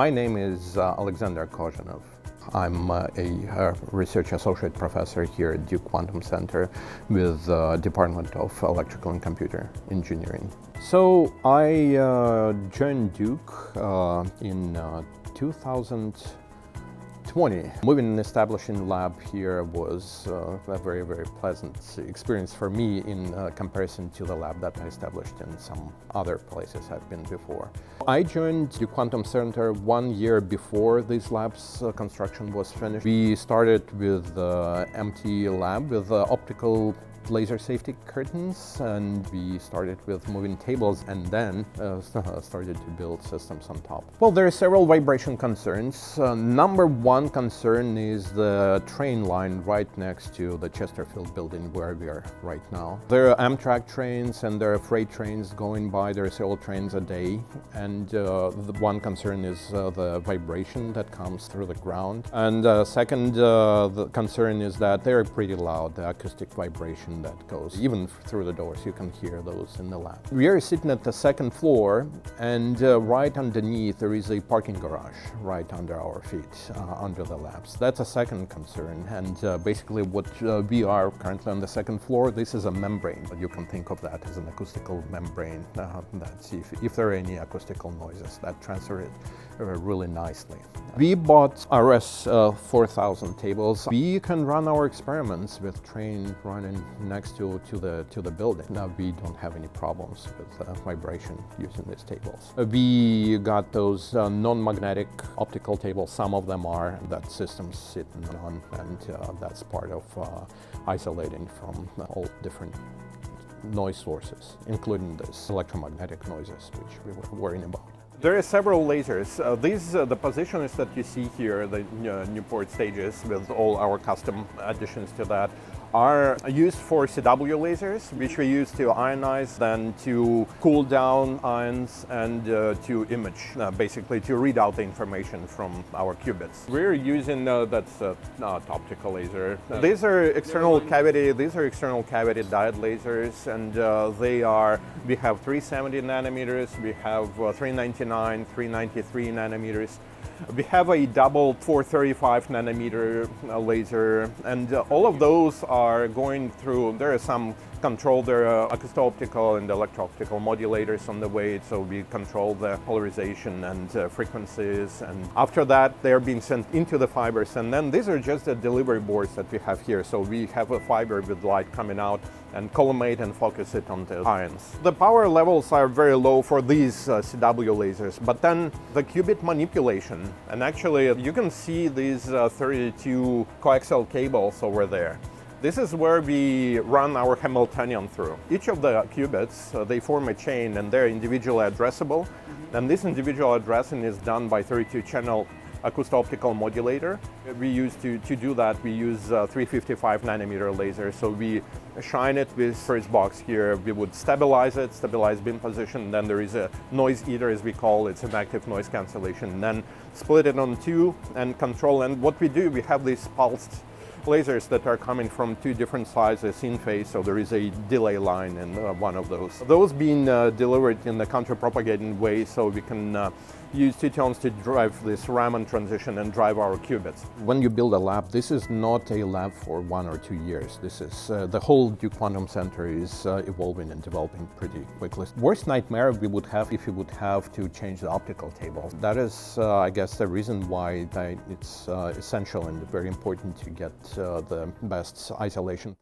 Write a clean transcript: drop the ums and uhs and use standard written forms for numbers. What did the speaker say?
My name is Alexander Kozhanov. I'm a research associate professor here at Duke Quantum Center with the Department of Electrical and Computer Engineering. So I joined Duke in 2020. Moving and establishing lab here was a very, very pleasant experience for me in comparison to the lab that I established in some other places I've been before. I joined the Quantum Center 1 year before this lab's construction was finished. We started with the empty lab with optical laser safety curtains, and we started with moving tables and then started to build systems on top. Well, there are several vibration concerns. Number one concern is the train line right next to the Chesterfield building where we are right now. There are Amtrak trains and there are freight trains going by. There are several trains a day, and the one concern is the vibration that comes through the ground. And second, the concern is that they're pretty loud, the acoustic vibration that goes even through the doors. You can hear those in the lab. We are sitting at the second floor, and right underneath there is a parking garage right under our feet, under the labs. That's a second concern, and basically what we are currently on the second floor, this is a membrane. You can think of that as an acoustical membrane. That's if there are any acoustical noises, that transfer it really nicely. We bought RS 4000 tables. We can run our experiments with train running next to the building. Now we don't have any problems with vibration using these tables. We got those non-magnetic optical tables. Some of them are that systems sit on, and that's part of isolating from all different noise sources, including these electromagnetic noises, which we were worrying about. There are several lasers. The positioners that you see here, the Newport stages with all our custom additions to that, are used for CW lasers, which we use to ionize, then to cool down ions, and to image, basically to read out the information from our qubits. We're using that's optical laser. These are external cavity diode lasers, and we have 370 nanometers, we have 399, 393 nanometers. We have a double 435 nanometer laser, and all of those are going through, there are some control, there are acousto-optical and electro-optical modulators on the way, so we control the polarization and frequencies, and after that they're being sent into the fibers, and then these are just the delivery boards that we have here. So we have a fiber with light coming out and collimate and focus it on the ions. The power levels are very low for these CW lasers, but then the qubit manipulation, and actually you can see these 32 coaxial cables over there. This is where we run our Hamiltonian through. Each of the qubits, they form a chain and they're individually addressable. And this individual addressing is done by 32-channel acousto-optical modulator. We use to do that, we use 355 nanometer laser. So we shine it with first box here. We would stabilize it, stabilize beam position. Then there is a noise eater, as we call it. It's an active noise cancellation. Then split it on two and control. And what we do, we have these pulsed lasers that are coming from two different sizes in phase, so there is a delay line in one of those. Those being delivered in the counter-propagating way, so we can use two tones to drive this Raman transition and drive our qubits. When you build a lab, this is not a lab for 1 or 2 years. This is the whole Duke Quantum Center is evolving and developing pretty quickly. Worst nightmare we would have if we would have to change the optical table. That is, I guess, the reason why it's essential and very important to get the best isolation.